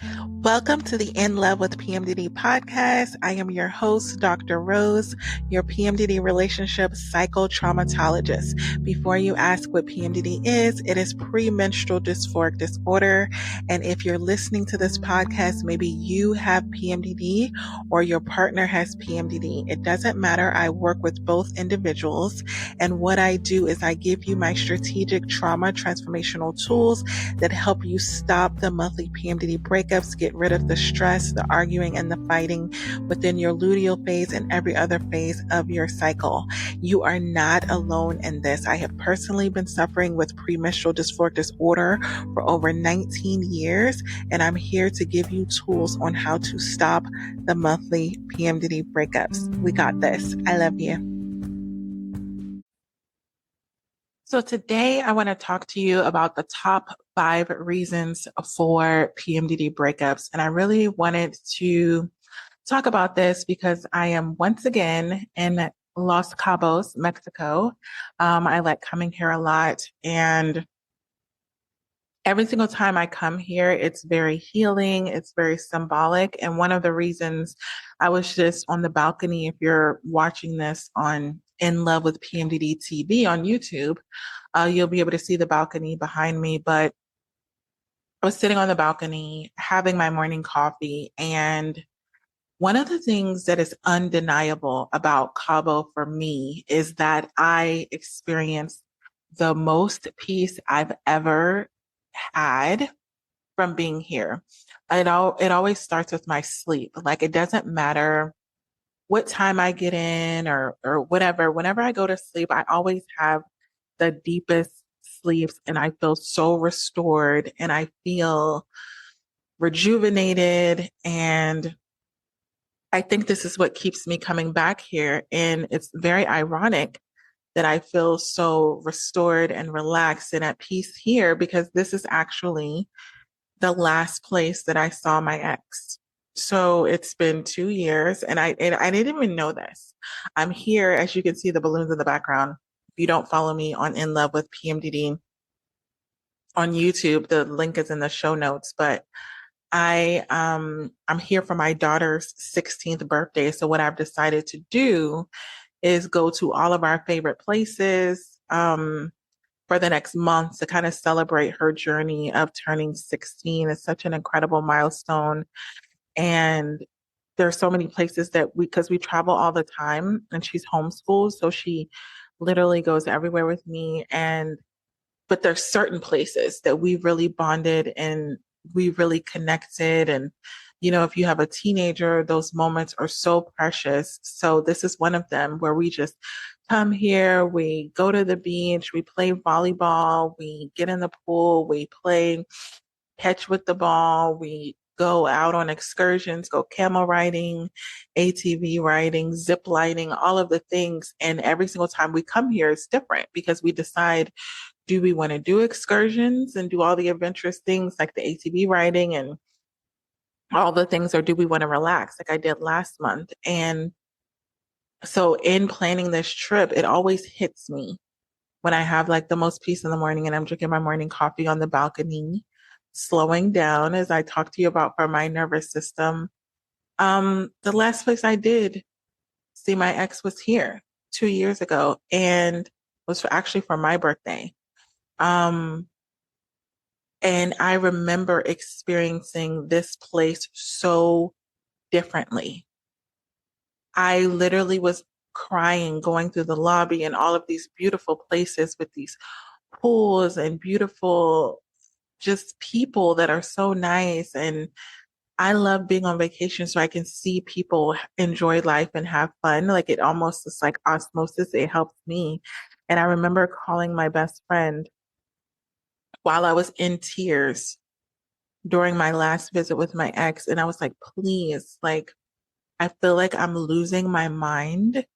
Welcome to the In Love with PMDD podcast. I am your host, Dr. Rose, your PMDD relationship psychotraumatologist. Before you ask what PMDD is, it is premenstrual dysphoric disorder. And if you're listening to this podcast, maybe you have PMDD or your partner has PMDD. It doesn't matter. I work with both individuals. And what I do is I give you my strategic trauma transformational tools that help you stop the monthly PMDD breakups, get rid of the stress, the arguing, and the fighting within your luteal phase and every other phase of your cycle. You are not alone in this. I have personally been suffering with premenstrual dysphoric disorder for over 19 years, and I'm here to give you tools on how to stop the monthly PMDD breakups. We got this. I love you. So today I want to talk to you about the top 5 reasons for PMDD breakups. And I really wanted to talk about this because I am once again in Los Cabos, Mexico. I like coming here a lot, and every single time I come here, it's very healing. It's very symbolic. And one of the reasons I was just on the balcony, if you're watching this on In Love with PMDD TV on YouTube, you'll be able to see the balcony behind me. But I was sitting on the balcony having my morning coffee. And one of the things that is undeniable about Cabo for me is that I experienced the most peace I've ever had from being here. It always starts with my sleep. Like, it doesn't matter what time I get in or whatever. Whenever I go to sleep, I always have the deepest sleeps, and I feel so restored and I feel rejuvenated. And I think this is what keeps me coming back here. And it's very ironic that I feel so restored and relaxed and at peace here, because this is actually the last place that I saw my ex. So it's been 2 years, and I didn't even know this. I'm here, as you can see the balloons in the background. If you don't follow me on In Love with PMDD on YouTube, the link is in the show notes. But I'm here for my daughter's 16th birthday. So what I've decided to do is go to all of our favorite places for the next month to kind of celebrate her journey of turning 16. It's such an incredible milestone. And there's so many places that because we travel all the time, and she's homeschooled, so she literally goes everywhere with me. But there's certain places that we really bonded and we really connected. And, if you have a teenager, those moments are so precious. So this is one of them where we just come here, we go to the beach, we play volleyball, we get in the pool, we play catch with the ball, we go out on excursions, go camel riding, ATV riding, zip lining, all of the things. And every single time we come here, it's different because we decide, do we want to do excursions and do all the adventurous things like the ATV riding and all the things, or do we want to relax like I did last month? And so in planning this trip, it always hits me when I have like the most peace in the morning and I'm drinking my morning coffee on the balcony, slowing down as I talk to you about for my nervous system. The last place I did see my ex was here 2 years ago, and was actually for my birthday. And I remember experiencing this place so differently. I literally was crying going through the lobby and all of these beautiful places with these pools and beautiful just people that are so nice. And I love being on vacation so I can see people enjoy life and have fun. Like, it almost is like osmosis. It helps me. And I remember calling my best friend while I was in tears during my last visit with my ex. And I was like, please, like, I feel like I'm losing my mind.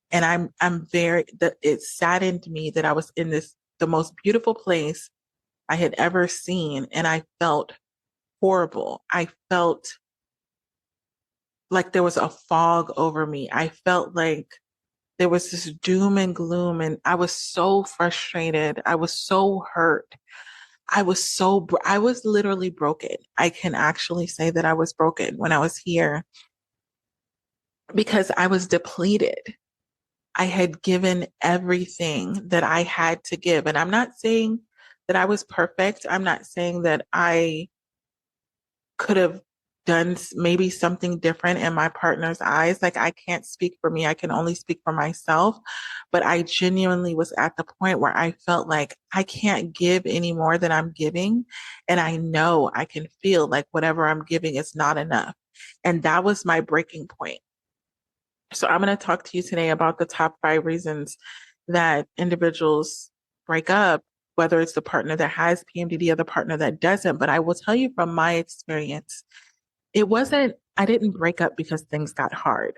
And it saddened me that I was in the most beautiful place I had ever seen. And I felt horrible. I felt like there was a fog over me. I felt like there was this doom and gloom, and I was so frustrated. I was so hurt. I was literally broken. I can actually say that I was broken when I was here because I was depleted. I had given everything that I had to give. And I'm not saying that I was perfect. I'm not saying that I could have done maybe something different in my partner's eyes. Like, I can't speak for me. I can only speak for myself. But I genuinely was at the point where I felt like I can't give any more than I'm giving. And I know I can feel like whatever I'm giving is not enough. And that was my breaking point. So I'm going to talk to you today about the top 5 reasons that individuals break up, whether it's the partner that has PMDD or the partner that doesn't. But I will tell you from my experience, I didn't break up because things got hard.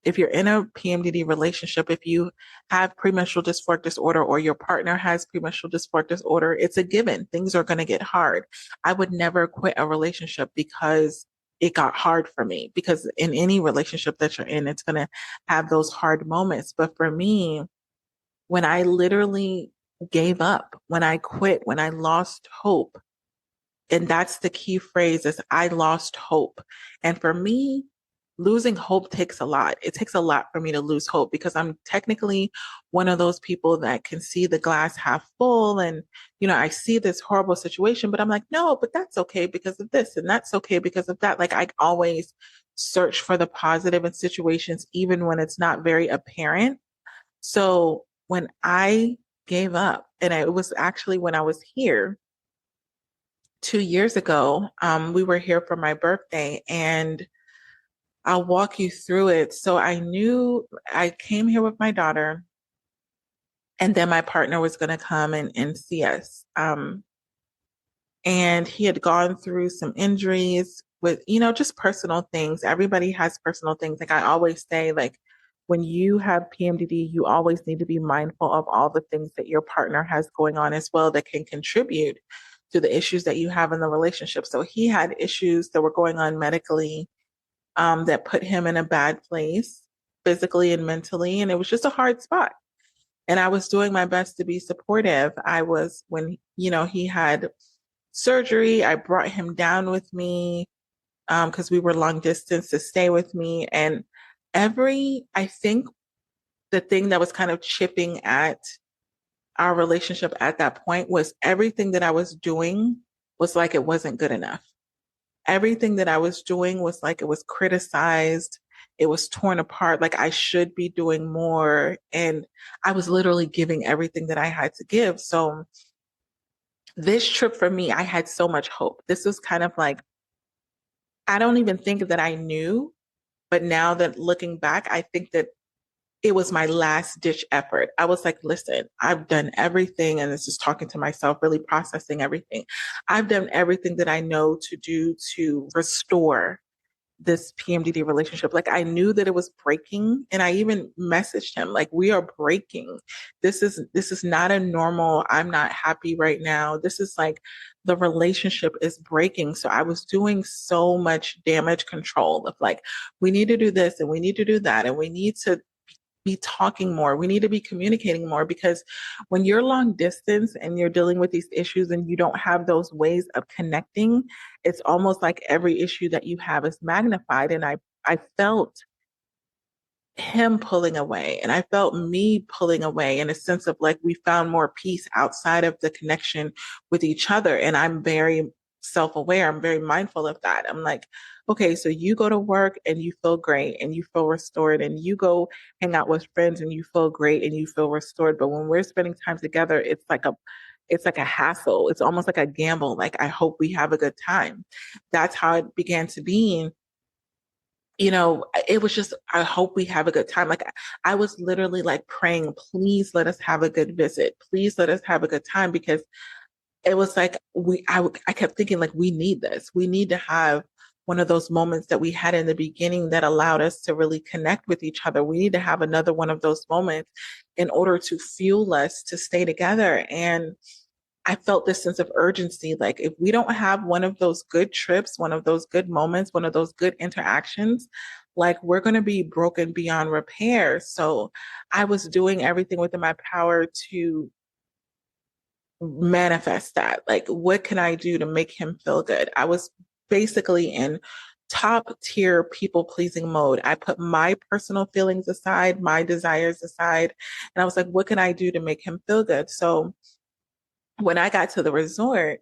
If you're in a PMDD relationship, if you have premenstrual dysphoric disorder or your partner has premenstrual dysphoric disorder, it's a given. Things are going to get hard. I would never quit a relationship because it got hard for me, because in any relationship that you're in, it's going to have those hard moments. But for me, when I literally gave up, when I quit, when I lost hope, and that's the key phrase, is I lost hope. And for me, losing hope takes a lot. It takes a lot for me to lose hope because I'm technically one of those people that can see the glass half full. And, I see this horrible situation, but I'm like, no, but that's okay because of this. And that's okay because of that. Like, I always search for the positive in situations, even when it's not very apparent. So when I gave up, and it was actually when I was here 2 years ago, we were here for my birthday, and I'll walk you through it. So I knew I came here with my daughter, and then my partner was going to come and see us. And he had gone through some injuries with, just personal things. Everybody has personal things. Like, I always say, like, when you have PMDD, you always need to be mindful of all the things that your partner has going on as well that can contribute to the issues that you have in the relationship. So he had issues that were going on medically, that put him in a bad place physically and mentally. And it was just a hard spot. And I was doing my best to be supportive. When, he had surgery, I brought him down with me, because we were long distance, to stay with me. And I think the thing that was kind of chipping at our relationship at that point was everything that I was doing was like it wasn't good enough. Everything that I was doing was like it was criticized. It was torn apart. Like, I should be doing more. And I was literally giving everything that I had to give. So this trip for me, I had so much hope. This was kind of like, I don't even think that I knew, but now that looking back, I think that it was my last ditch effort. I was like, listen, I've done everything. And it's just talking to myself, really processing everything. I've done everything that I know to do to restore this PMDD relationship. Like, I knew that it was breaking, and I even messaged him like, we are breaking. This is not a normal, I'm not happy right now. This is like, the relationship is breaking. So I was doing so much damage control of like, we need to do this and we need to do that, and we need to be talking more. We need to be communicating more, because when you're long distance and you're dealing with these issues and you don't have those ways of connecting, it's almost like every issue that you have is magnified. And I felt him pulling away, and I felt me pulling away, in a sense of like, we found more peace outside of the connection with each other. And I'm very self-aware. I'm very mindful of that. I'm like, okay, so you go to work and you feel great and you feel restored, and you go hang out with friends and you feel great and you feel restored. But when we're spending time together, it's like a hassle. It's almost like a gamble. Like, I hope we have a good time. That's how it began to be. It was just, I hope we have a good time. Like, I was literally like praying, please let us have a good visit. Please let us have a good time, because it was like, I kept thinking like, we need this. We need to have one of those moments that we had in the beginning that allowed us to really connect with each other. We need to have another one of those moments in order to fuel us to stay together. And I felt this sense of urgency. Like, if we don't have one of those good trips, one of those good moments, one of those good interactions, like, we're going to be broken beyond repair. So I was doing everything within my power to manifest that. Like, what can I do to make him feel good? I was basically in top tier people pleasing mode. I put my personal feelings aside, my desires aside, and I was like, what can I do to make him feel good? So when I got to the resort,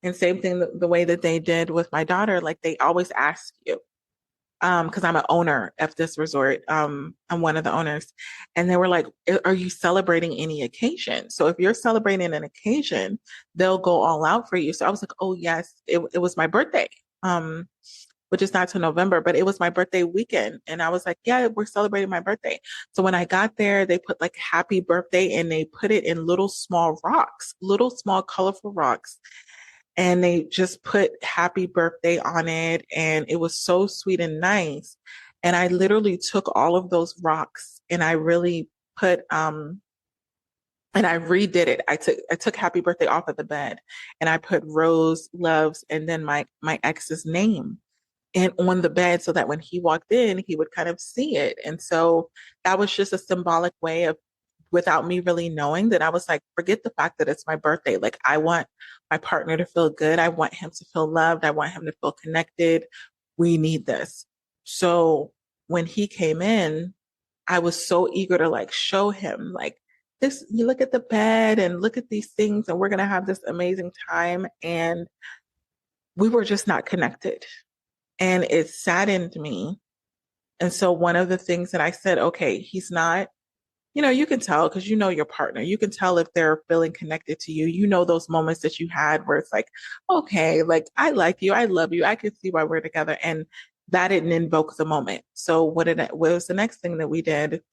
and same thing the way that they did with my daughter, like they always ask you, because I'm an owner of this resort. I'm one of the owners. And they were like, are you celebrating any occasion? So if you're celebrating an occasion, they'll go all out for you. So I was like, oh yes, it was my birthday. Which is not till November, but it was my birthday weekend. And I was like, yeah, we're celebrating my birthday. So when I got there, they put like happy birthday and they put it in little small rocks, little small colorful rocks, and they just put happy birthday on it. And it was so sweet and nice. And I literally took all of those rocks and I really put, and I redid it. I took happy birthday off of the bed and I put Rose loves and then my ex's name and on the bed so that when he walked in, he would kind of see it. And so that was just a symbolic way of, without me really knowing, that I was like, forget the fact that it's my birthday. Like, I want my partner to feel good. I want him to feel loved. I want him to feel connected. We need this. So when he came in, I was so eager to like show him like, this, you look at the bed and look at these things and we're going to have this amazing time. And we were just not connected. And it saddened me. And so one of the things that I said, okay, he's not, you can tell because you know your partner. You can tell if they're feeling connected to you. You know those moments that you had where it's like, okay, like I like you, I love you, I can see why we're together. And that didn't invoke the moment. So what was the next thing that we did?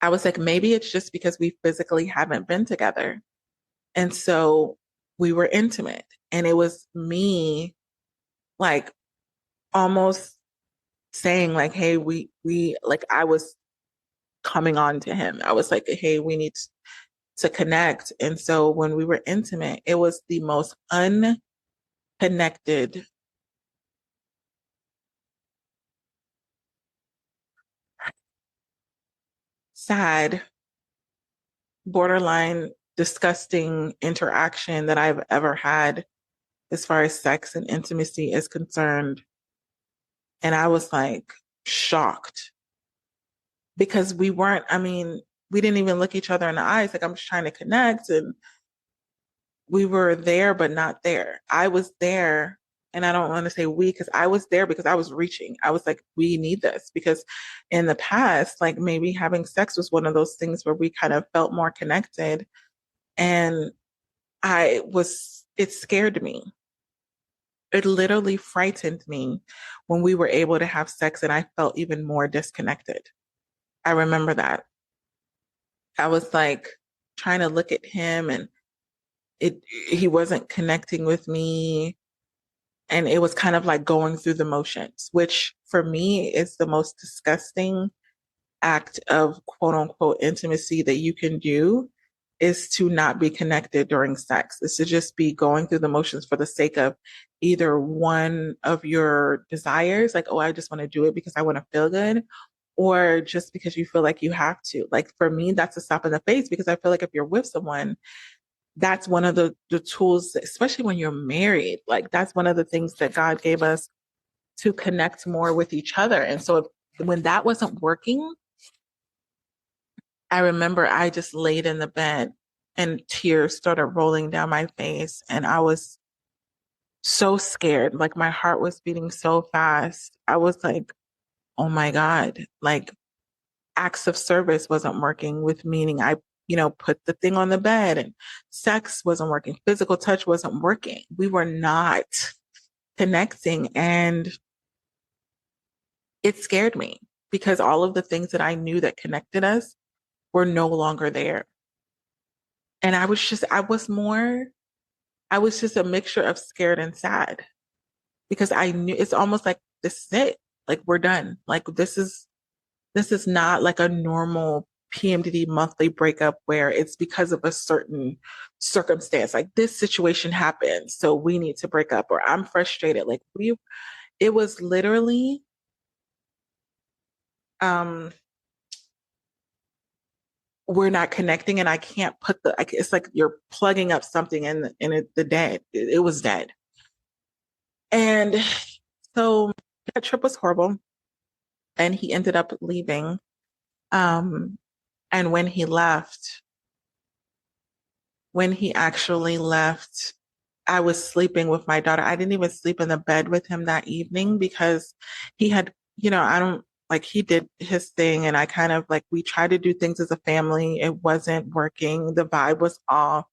I was like, maybe it's just because we physically haven't been together. And so we were intimate. And it was me like almost saying like, hey, we like I was coming on to him. I was like, hey, we need to connect. And so when we were intimate, it was the most unconnected, sad, borderline disgusting interaction that I've ever had as far as sex and intimacy is concerned. And I was like shocked because we didn't even look each other in the eyes. Like, I'm just trying to connect. And we were there, but not there. I was there. And I don't want to say we, because I was there because I was reaching. I was like, we need this because in the past, like maybe having sex was one of those things where we kind of felt more connected. And it scared me. It literally frightened me when we were able to have sex and I felt even more disconnected. I remember that. I was like trying to look at him and he wasn't connecting with me. And it was kind of like going through the motions, which for me is the most disgusting act of quote unquote intimacy that you can do, is to not be connected during sex. Is to just be going through the motions for the sake of either one of your desires, like, oh, I just want to do it because I want to feel good, or just because you feel like you have to. Like for me, that's a slap in the face because I feel like if you're with someone, that's one of the tools, especially when you're married, like that's one of the things that God gave us to connect more with each other. And so when that wasn't working, I remember I just laid in the bed and tears started rolling down my face. And I was so scared. Like my heart was beating so fast. I was like, oh my God, like acts of service wasn't working, with meaning I, put the thing on the bed and sex wasn't working. Physical touch wasn't working. We were not connecting. And it scared me because all of the things that I knew that connected us were no longer there. And I was just a mixture of scared and sad because I knew it's almost like this is it. Like we're done. Like this is not like a normal PMDD monthly breakup where it's because of a certain circumstance. Like this situation happened, so we need to break up, or I'm frustrated. Like it was literally, um, we're not connecting, and I can't put it's like you're plugging up something the dead. It was dead. And so that trip was horrible, and he ended up leaving. And when he actually left, I was sleeping with my daughter. I didn't even sleep in the bed with him that evening because he had, I don't like, he did his thing, and I kind of like, we tried to do things as a family. It wasn't working. The vibe was off.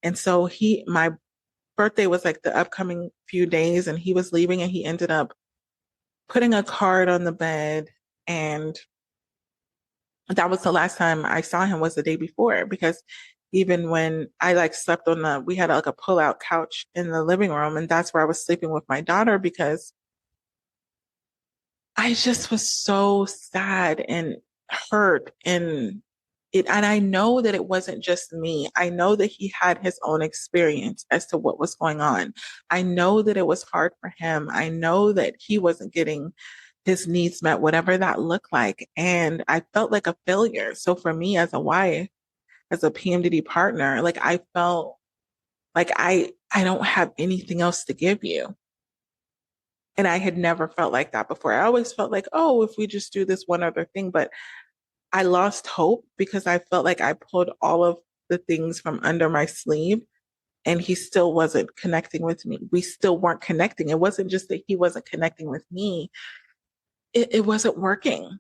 And so my birthday was like the upcoming few days, and he was leaving, and he ended up putting a card on the bed. And that was the last time I saw him, was the day before, because even when I like slept we had like a pull out couch in the living room, and that's where I was sleeping with my daughter, because I just was so sad and hurt, and I know that it wasn't just me. I know that he had his own experience as to what was going on. I know that it was hard for him. I know that he wasn't getting his needs met, whatever that looked like. And I felt like a failure. So for me as a wife, as a PMDD partner, like I felt like I don't have anything else to give you. And I had never felt like that before. I always felt like, oh, if we just do this one other thing, but I lost hope because I felt like I pulled all of the things from under my sleeve, and he still wasn't connecting with me. We still weren't connecting. It wasn't just that he wasn't connecting with me. It wasn't working.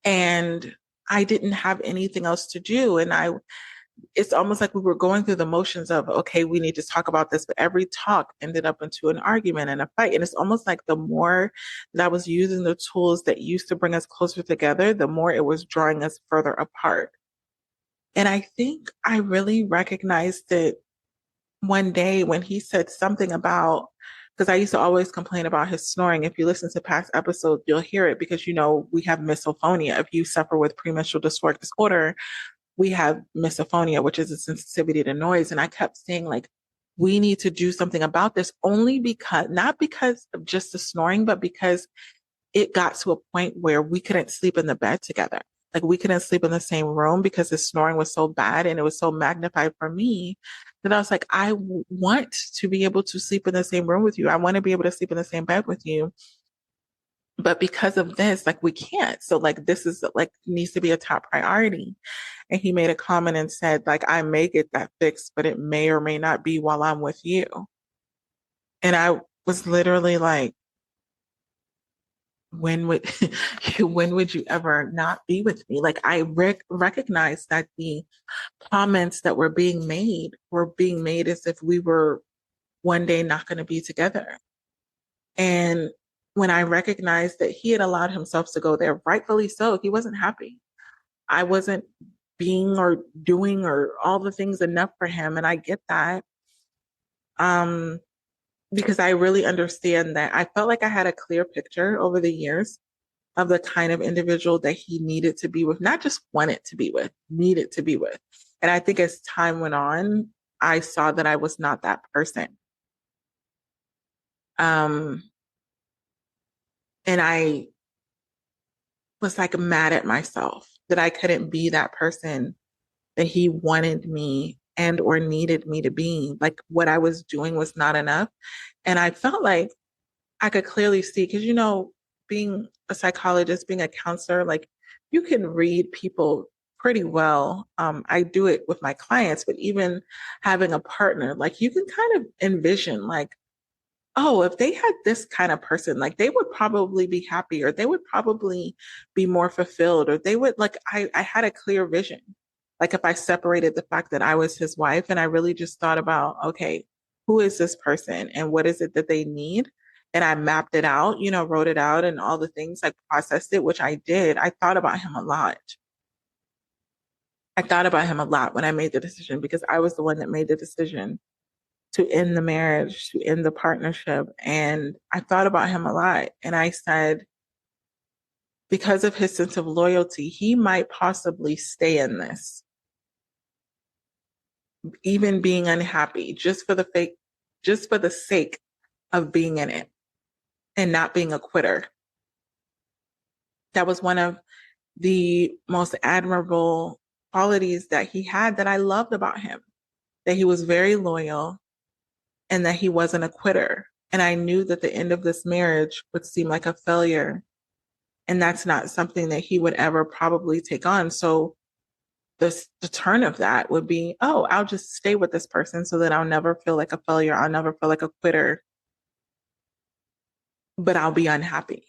And I didn't have anything else to do. And it's almost like we were going through the motions of, okay, we need to talk about this. But every talk ended up into an argument and a fight. And it's almost like the more that I was using the tools that used to bring us closer together, the more it was drawing us further apart. And I think I really recognized it one day when he said something about, because I used to always complain about his snoring. If you listen to past episodes, you'll hear it, because, we have misophonia. If you suffer with premenstrual dysphoric disorder, we have misophonia, which is a sensitivity to noise. And I kept saying, like, we need to do something about this, not because of just the snoring, but because it got to a point where we couldn't sleep in the bed together. Like, we couldn't sleep in the same room because the snoring was so bad and it was so magnified for me that I was like, want to be able to sleep in the same room with you. I want to be able to sleep in the same bed with you. But because of this, like, we can't. So like, this is like, needs to be a top priority. And he made a comment and said, like, I may get that fixed, but it may or may not be while I'm with you. And I was literally like, when would when would you ever not be with me? Like, I recognized that the comments that were being made as if we were one day not going to be together. And when I recognized that he had allowed himself to go there, rightfully so, he wasn't happy. I wasn't being or doing or all the things enough for him. And I get that. Because I really understand that. I felt like I had a clear picture over the years of the kind of individual that he needed to be with, not just wanted to be with, needed to be with. And I think as time went on, I saw that I was not that person. And I was like mad at myself that I couldn't be that person that he wanted me and or needed me to be. Like, what I was doing was not enough. And I felt like I could clearly see, because, being a psychologist, being a counselor, like, you can read people pretty well. I do it with my clients, but even having a partner, like, you can kind of envision, like, oh, if they had this kind of person, like, they would probably be happier. They would probably be more fulfilled, or they would, like, I had a clear vision. Like, if I separated the fact that I was his wife and I really just thought about, okay, who is this person and what is it that they need? And I mapped it out, wrote it out and all the things, like, processed it, which I did. I thought about him a lot. I thought about him a lot when I made the decision, because I was the one that made the decision to end the marriage, to end the partnership. And I thought about him a lot. And I said, because of his sense of loyalty, he might possibly stay in this, even being unhappy, just for the sake of being in it and not being a quitter. That was one of the most admirable qualities that he had that I loved about him, that he was very loyal and that he wasn't a quitter. And I knew that the end of this marriage would seem like a failure. And that's not something that he would ever probably take on. So the turn of that would be, oh, I'll just stay with this person so that I'll never feel like a failure. I'll never feel like a quitter, but I'll be unhappy.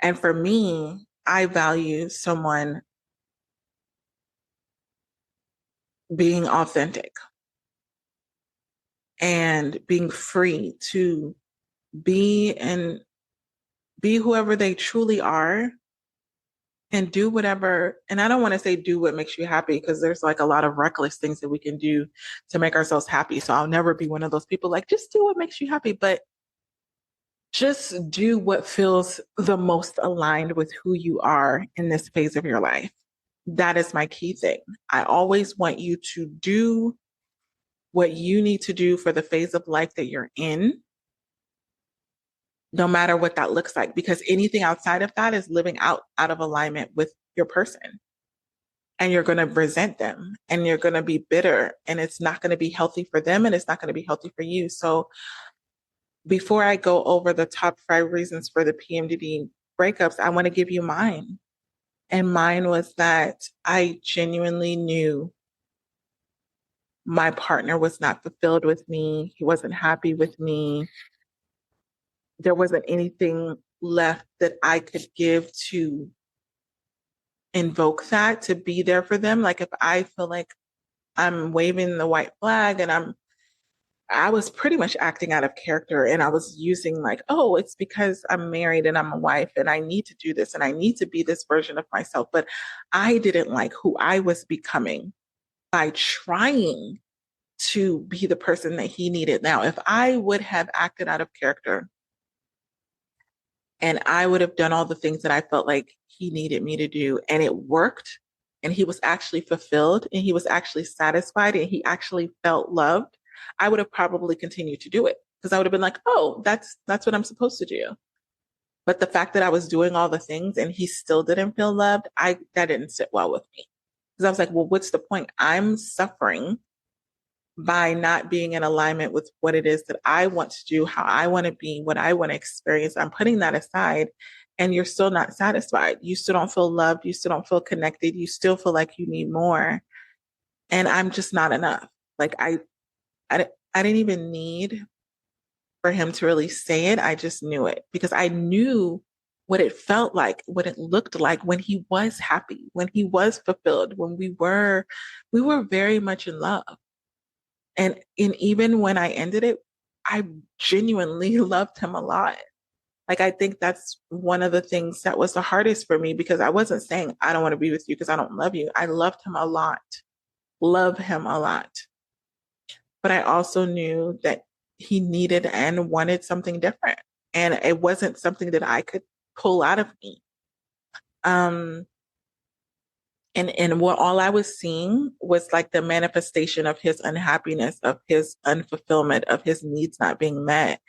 And for me, I value someone being authentic and being free to be and be whoever they truly are and do whatever. And I don't want to say do what makes you happy because there's like a lot of reckless things that we can do to make ourselves happy. So I'll never be one of those people like, just do what makes you happy, but just do what feels the most aligned with who you are in this phase of your life. That is my key thing. I always want you to do what you need to do for the phase of life that you're in, no matter what that looks like, because anything outside of that is living out of alignment with your person. And you're going to resent them and you're going to be bitter and it's not going to be healthy for them and it's not going to be healthy for you. So before I go over the top 5 reasons for the PMDD breakups, I want to give you mine. And mine was that I genuinely knew my partner was not fulfilled with me. He wasn't happy with me. There wasn't anything left that I could give to invoke that, to be there for them. Like if I feel like I'm waving the white flag and I was pretty much acting out of character and I was using like, oh, it's because I'm married and I'm a wife and I need to do this and I need to be this version of myself. But I didn't like who I was becoming by trying to be the person that he needed. Now, if I would have acted out of character and I would have done all the things that I felt like he needed me to do and it worked and he was actually fulfilled and he was actually satisfied and he actually felt loved, I would have probably continued to do it because I would have been like, oh, that's what I'm supposed to do. But the fact that I was doing all the things and he still didn't feel loved, that didn't sit well with me. Because I was like, well, what's the point? I'm suffering by not being in alignment with what it is that I want to do, how I want to be, what I want to experience. I'm putting that aside and you're still not satisfied. You still don't feel loved. You still don't feel connected. You still feel like you need more. And I'm just not enough. Like I didn't even need for him to really say it. I just knew it because I knew what it felt like, what it looked like when he was happy, when he was fulfilled, when we were very much in love. And even when I ended it, I genuinely loved him a lot. Like, I think that's one of the things that was the hardest for me because I wasn't saying, I don't want to be with you because I don't love you. I loved him a lot, love him a lot. But I also knew that he needed and wanted something different. And it wasn't something that I could pull out of me. And what all I was seeing was like the manifestation of his unhappiness, of his unfulfillment, of his needs not being met.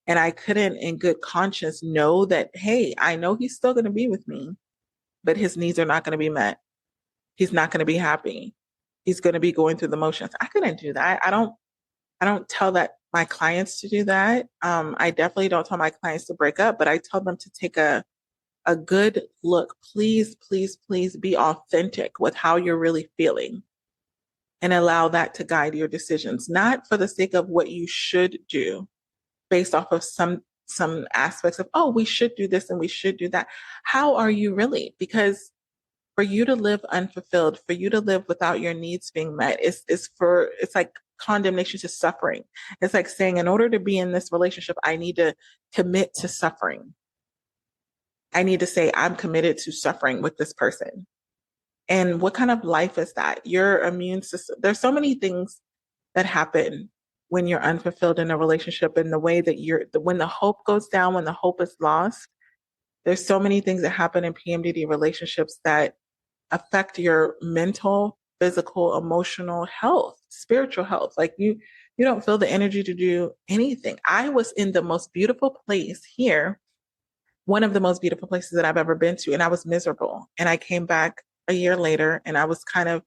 And I couldn't in good conscience know that, hey, I know he's still going to be with me, but his needs are not going to be met. He's not going to be happy. He's going to be going through the motions. I couldn't do that. I don't tell that my clients to do that. I definitely don't tell my clients to break up, but I tell them to take a good look. Please, please, please be authentic with how you're really feeling and allow that to guide your decisions, not for the sake of what you should do based off of some aspects of, oh, we should do this and we should do that. How are you really? Because for you to live unfulfilled, for you to live without your needs being met, it's like condemnation to suffering. It's like saying, in order to be in this relationship, I need to commit to suffering. I need to say, I'm committed to suffering with this person. And what kind of life is that? Your immune system, there's so many things that happen when you're unfulfilled in a relationship, and the way that when the hope goes down, when the hope is lost, there's so many things that happen in PMDD relationships that affect your mental, physical, emotional health, spiritual health. Like you don't feel the energy to do anything. I was in the most beautiful place here one of the most beautiful places that I've ever been to. And I was miserable. And I came back a year later and I was kind of,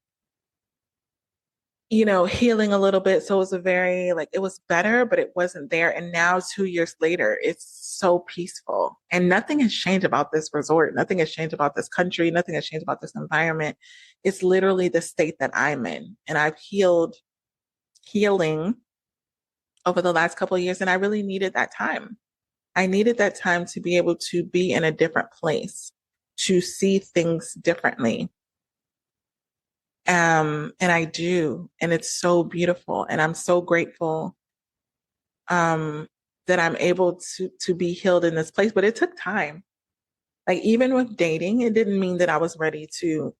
healing a little bit. So it was a very, like, it was better, but it wasn't there. And now 2 years later, it's so peaceful. And nothing has changed about this resort. Nothing has changed about this country. Nothing has changed about this environment. It's literally the state that I'm in. And I've healing over the last couple of years. And I really needed that time. I needed that time to be able to be in a different place, to see things differently. And I do, and it's so beautiful. And I'm so grateful that I'm able to be healed in this place. But it took time. Like even with dating, it didn't mean that I was ready to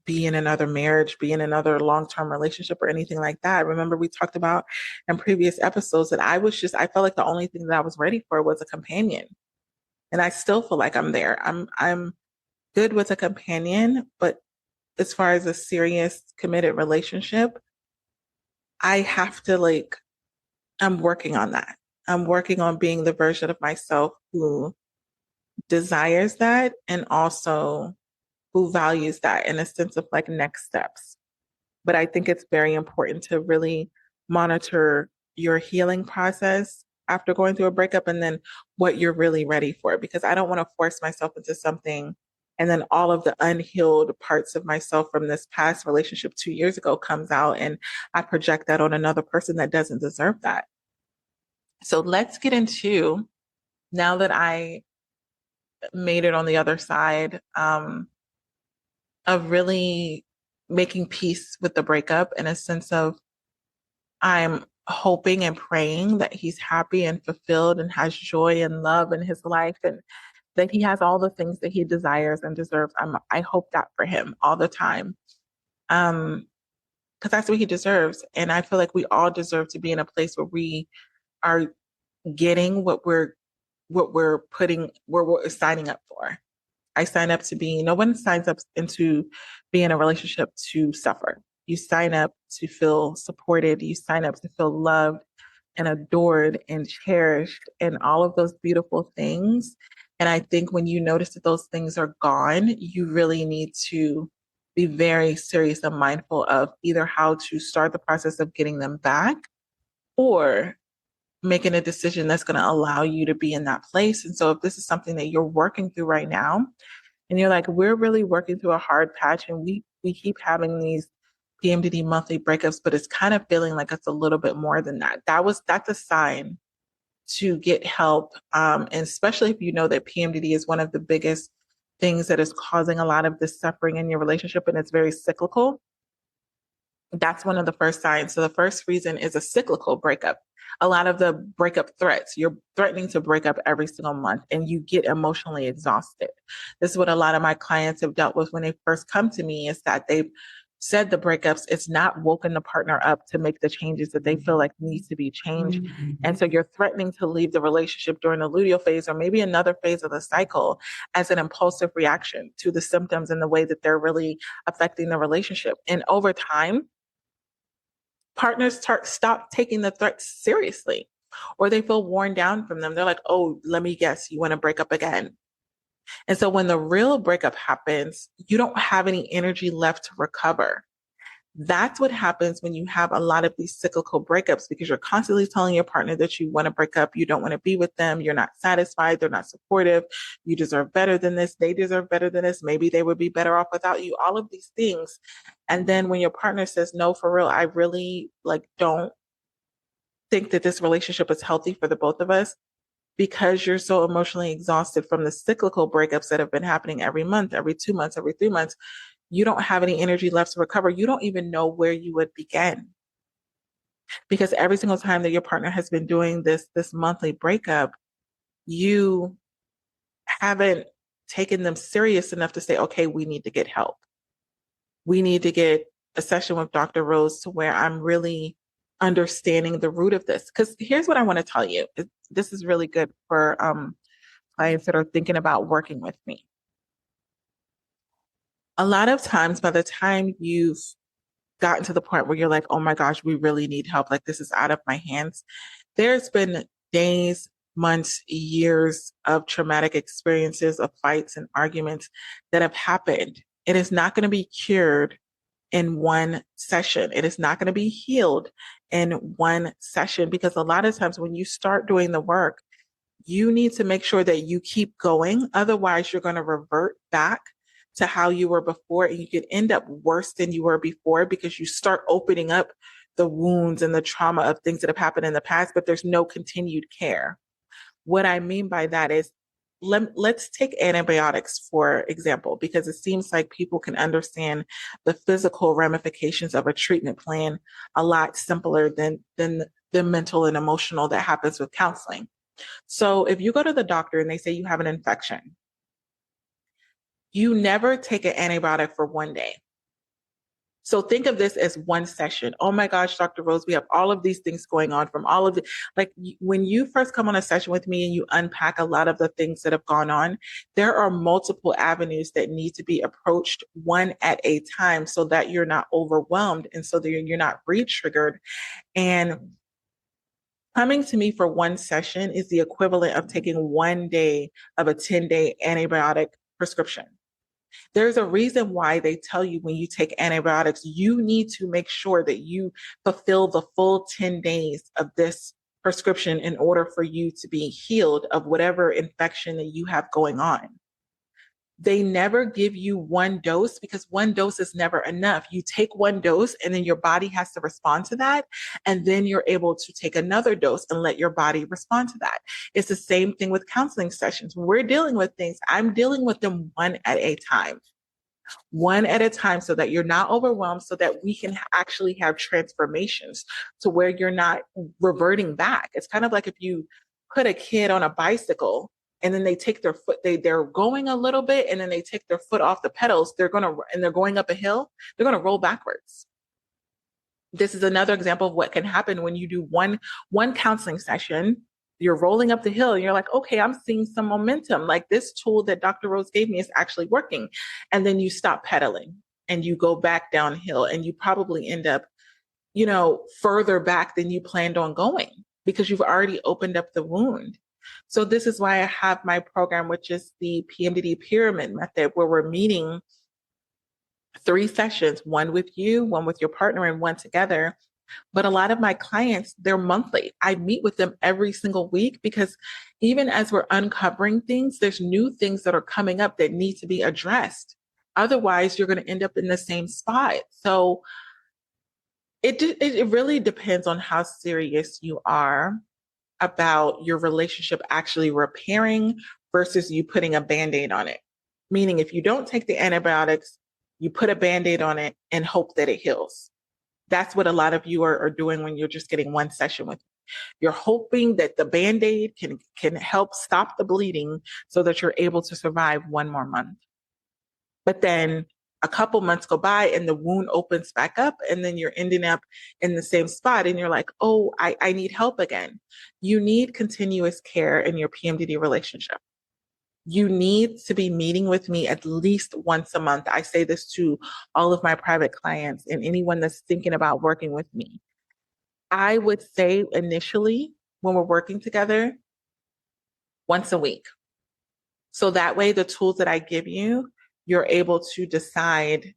be in another marriage, be in another long-term relationship or anything like that. Remember, we talked about in previous episodes that I felt like the only thing that I was ready for was a companion. And I still feel like I'm there. I'm good with a companion, but as far as a serious committed relationship, I have to I'm working on that. I'm working on being the version of myself who desires that and also who values that in a sense of like next steps. But I think it's very important to really monitor your healing process after going through a breakup and then what you're really ready for. Because I don't want to force myself into something and then all of the unhealed parts of myself from this past relationship 2 years ago comes out and I project that on another person that doesn't deserve that. So let's get into, now that I made it on the other side, of really making peace with the breakup in a sense of I'm hoping and praying that he's happy and fulfilled and has joy and love in his life and that he has all the things that he desires and deserves. I hope that for him all the time. Because that's what he deserves. And I feel like we all deserve to be in a place where we are getting where we're signing up for. I sign up to be, no one signs up into be in a relationship to suffer. You sign up to feel supported. You sign up to feel loved and adored and cherished and all of those beautiful things. And I think when you notice that those things are gone, you really need to be very serious and mindful of either how to start the process of getting them back or making a decision that's going to allow you to be in that place. And so if this is something that you're working through right now, and you're like, we're really working through a hard patch and we keep having these PMDD monthly breakups, but it's kind of feeling like it's a little bit more than that. That's a sign to get help. And especially if you know that PMDD is one of the biggest things that is causing a lot of this suffering in your relationship and it's very cyclical. That's one of the first signs. So the first reason is a cyclical breakup. A lot of the breakup threats, you're threatening to break up every single month and you get emotionally exhausted. This is what a lot of my clients have dealt with when they first come to me is that they've said the breakups, it's not woken the partner up to make the changes that they feel like needs to be changed. Mm-hmm. And so you're threatening to leave the relationship during the luteal phase or maybe another phase of the cycle as an impulsive reaction to the symptoms and the way that they're really affecting the relationship. And over time, partners stop taking the threats seriously or they feel worn down from them. They're like, oh, let me guess, you want to break up again. And so when the real breakup happens, you don't have any energy left to recover. That's what happens when you have a lot of these cyclical breakups because you're constantly telling your partner that you want to break up. You don't want to be with them. You're not satisfied. They're not supportive. You deserve better than this. They deserve better than this. Maybe they would be better off without you. All of these things. And then when your partner says, no, for real, I really don't think that this relationship is healthy for the both of us because you're so emotionally exhausted from the cyclical breakups that have been happening every month, every 2 months, every 3 months. You don't have any energy left to recover. You don't even know where you would begin. Because every single time that your partner has been doing this monthly breakup, you haven't taken them serious enough to say, okay, we need to get help. We need to get a session with Dr. Rose to where I'm really understanding the root of this. Because here's what I want to tell you. This is really good for clients that are thinking about working with me. A lot of times, by the time you've gotten to the point where you're like, oh my gosh, we really need help. Like this is out of my hands. There's been days, months, years of traumatic experiences, of fights and arguments that have happened. It is not going to be cured in one session. It is not going to be healed in one session, because a lot of times when you start doing the work, you need to make sure that you keep going. Otherwise, you're going to revert back to how you were before, and you could end up worse than you were before, because you start opening up the wounds and the trauma of things that have happened in the past, but there's no continued care. What I mean by that is, let's take antibiotics, for example, because it seems like people can understand the physical ramifications of a treatment plan a lot simpler than the mental and emotional that happens with counseling. So if you go to the doctor and they say you have an infection, you never take an antibiotic for one day. So think of this as one session. Oh my gosh, Dr. Rose, we have all of these things going on from all of the, like when you first come on a session with me and you unpack a lot of the things that have gone on, there are multiple avenues that need to be approached one at a time, so that you're not overwhelmed and so that you're not re-triggered. And coming to me for one session is the equivalent of taking one day of a 10-day antibiotic prescription. There's a reason why they tell you when you take antibiotics, you need to make sure that you fulfill the full 10 days of this prescription in order for you to be healed of whatever infection that you have going on. They never give you one dose, because one dose is never enough. You take one dose and then your body has to respond to that. And then you're able to take another dose and let your body respond to that. It's the same thing with counseling sessions. When we're dealing with things, I'm dealing with them one at a time, so that you're not overwhelmed, so that we can actually have transformations to where you're not reverting back. It's kind of like if you put a kid on a bicycle and then they take their foot, they're going a little bit and then they take their foot off the pedals, they're going up a hill, they're going to roll backwards. This is another example of what can happen when you do one counseling session. You're rolling up the hill and you're like, okay, I'm seeing some momentum. Like this tool that Dr. Rose gave me is actually working. And then you stop pedaling and you go back downhill, and you probably end up, further back than you planned on going, because you've already opened up the wound. So this is why I have my program, which is the PMDD pyramid method, where we're meeting 3 sessions, one with you, one with your partner, and one together. But a lot of my clients, they're monthly. I meet with them every single week, because even as we're uncovering things, there's new things that are coming up that need to be addressed. Otherwise, you're going to end up in the same spot. So it really depends on how serious you are about your relationship actually repairing versus you putting a Band-Aid on it. Meaning, if you don't take the antibiotics, you put a Band-Aid on it and hope that it heals. That's what a lot of you are doing when you're just getting one session with me. You're hoping that the Band-Aid can help stop the bleeding so that you're able to survive one more month. But then a couple months go by and the wound opens back up, and then you're ending up in the same spot and you're like, oh, I need help again. You need continuous care in your PMDD relationship. You need to be meeting with me at least once a month. I say this to all of my private clients and anyone that's thinking about working with me. I would say initially, when we're working together, once a week. So that way, the tools that I give you, you're able to decide,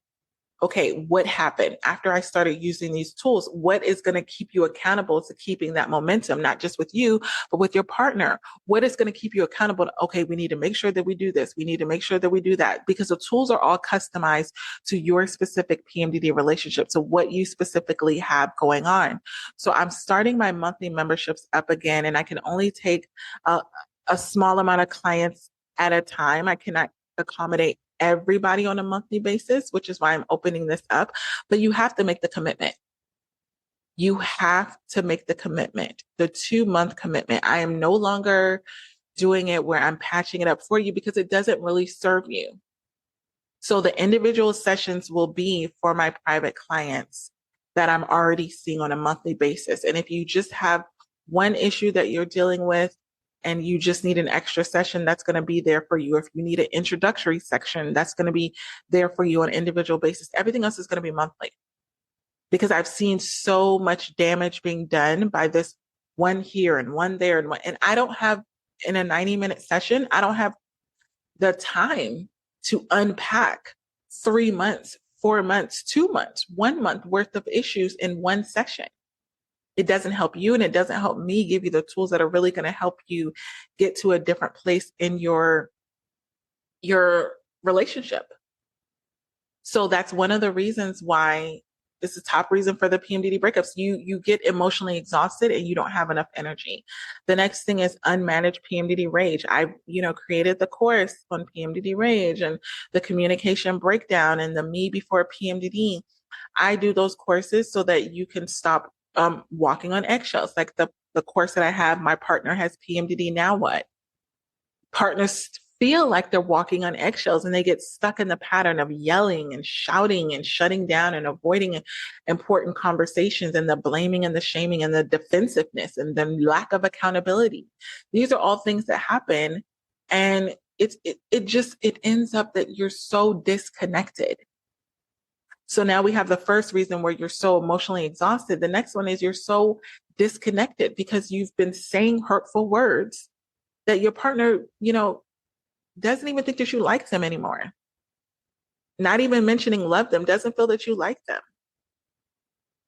okay, what happened after I started using these tools? What is going to keep you accountable to keeping that momentum, not just with you, but with your partner? What is going to keep you accountable to, okay, we need to make sure that we do this. We need to make sure that we do that, because the tools are all customized to your specific PMDD relationship, to what you specifically have going on. So I'm starting my monthly memberships up again, and I can only take a small amount of clients at a time. I cannot accommodate everybody on a monthly basis, which is why I'm opening this up. But you have to make the commitment. You have to make the commitment, the 2-month commitment. I am no longer doing it where I'm patching it up for you, because it doesn't really serve you. So the individual sessions will be for my private clients that I'm already seeing on a monthly basis. And if you just have one issue that you're dealing with, and you just need an extra session, that's going to be there for you. If you need an introductory section, that's going to be there for you on an individual basis. Everything else is going to be monthly, because I've seen so much damage being done by this one here and one there. And I don't have in a 90-minute session, I don't have the time to unpack 3 months, 4 months, 2 months, 1 month worth of issues in one session. It doesn't help you, and it doesn't help me give you the tools that are really going to help you get to a different place in your relationship. So that's one of the reasons why this is top reason for the PMDD breakups. You get emotionally exhausted and you don't have enough energy. The next thing is unmanaged PMDD rage. I, created the course on PMDD rage and the communication breakdown and the me before PMDD. I do those courses so that you can stop walking on eggshells. Like the course that I have, my partner has PMDD. Now what? Partners feel like they're walking on eggshells and they get stuck in the pattern of yelling and shouting and shutting down and avoiding important conversations and the blaming and the shaming and the defensiveness and the lack of accountability. These are all things that happen, and it ends up that you're so disconnected. So now we have the first reason where you're so emotionally exhausted. The next one is you're so disconnected because you've been saying hurtful words that your partner, doesn't even think that you like them anymore. Not even mentioning love them, doesn't feel that you like them.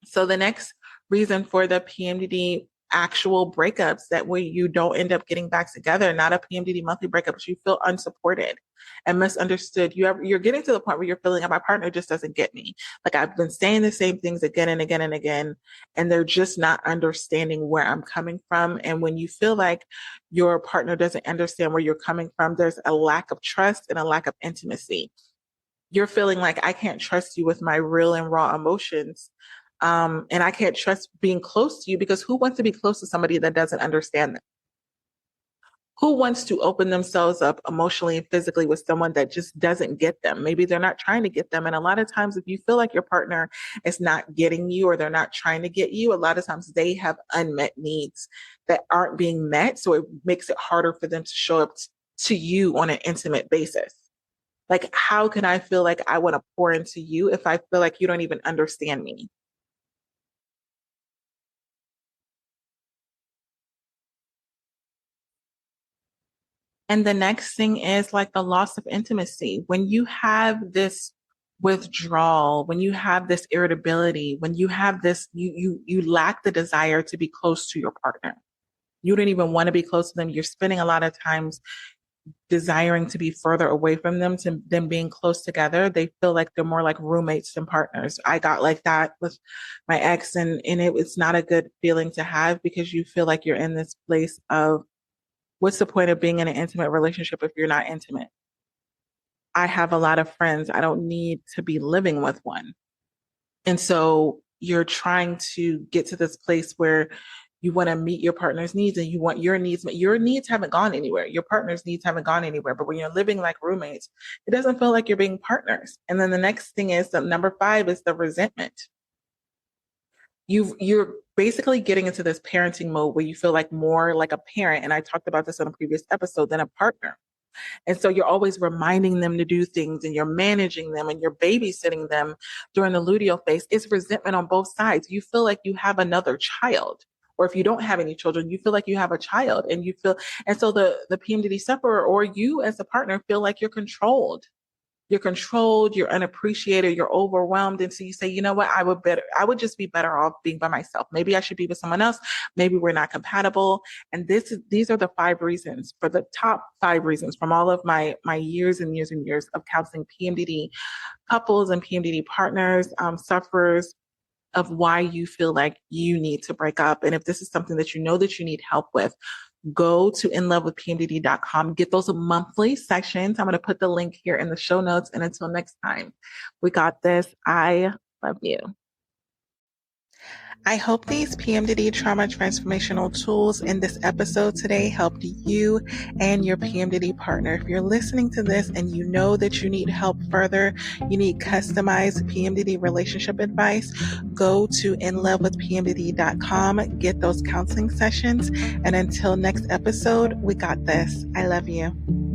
So the next reason for the PMDD actual breakups, that way you don't end up getting back together, not a PMDD monthly breakup, but you feel unsupported and misunderstood. You're getting to the point where you're feeling like my partner just doesn't get me. Like I've been saying the same things again and again and again, and they're just not understanding where I'm coming from. And when you feel like your partner doesn't understand where you're coming from, there's a lack of trust and a lack of intimacy. You're feeling like I can't trust you with my real and raw emotions. And I can't trust being close to you, because who wants to be close to somebody that doesn't understand them? Who wants to open themselves up emotionally and physically with someone that just doesn't get them? Maybe they're not trying to get them. And a lot of times, if you feel like your partner is not getting you or they're not trying to get you, a lot of times they have unmet needs that aren't being met. So it makes it harder for them to show up to you on an intimate basis. Like, how can I feel like I want to pour into you if I feel like you don't even understand me? And the next thing is like the loss of intimacy. When you have this withdrawal, when you have this irritability, when you have this, you lack the desire to be close to your partner. You don't even want to be close to them. You're spending a lot of times desiring to be further away from them to them being close together. They feel like they're more like roommates than partners. I got like that with my ex, and it's not a good feeling to have, because you feel like you're in this place of, what's the point of being in an intimate relationship if you're not intimate? I have a lot of friends. I don't need to be living with one. And so you're trying to get to this place where you want to meet your partner's needs and you want your needs met. Your needs haven't gone anywhere. Your partner's needs haven't gone anywhere. But when you're living like roommates, it doesn't feel like you're being partners. And then the next thing is, the number 5 is the resentment. You're basically getting into this parenting mode where you feel like more like a parent. And I talked about this on a previous episode, than a partner. And so you're always reminding them to do things, and you're managing them, and you're babysitting them during the luteal phase. It's resentment on both sides. You feel like you have another child. Or if you don't have any children, you feel like you have a child, and so the PMDD sufferer, or you as a partner, feel like you're controlled. You're controlled, you're unappreciated, you're overwhelmed. And so you say, you know what, I would just be better off being by myself. Maybe I should be with someone else. Maybe we're not compatible. And these are the 5 reasons, for the top 5 reasons from all of my years and years and years of counseling PMDD couples and PMDD partners, sufferers, of why you feel like you need to break up. And if this is something that you know that you need help with, go to inlovewithpmdd.com, get those monthly sessions. I'm going to put the link here in the show notes. And until next time, we got this. I love you. I hope these PMDD trauma transformational tools in this episode today helped you and your PMDD partner. If you're listening to this and you know that you need help further, you need customized PMDD relationship advice, go to inlovewithpmdd.com, get those counseling sessions. And until next episode, we got this. I love you.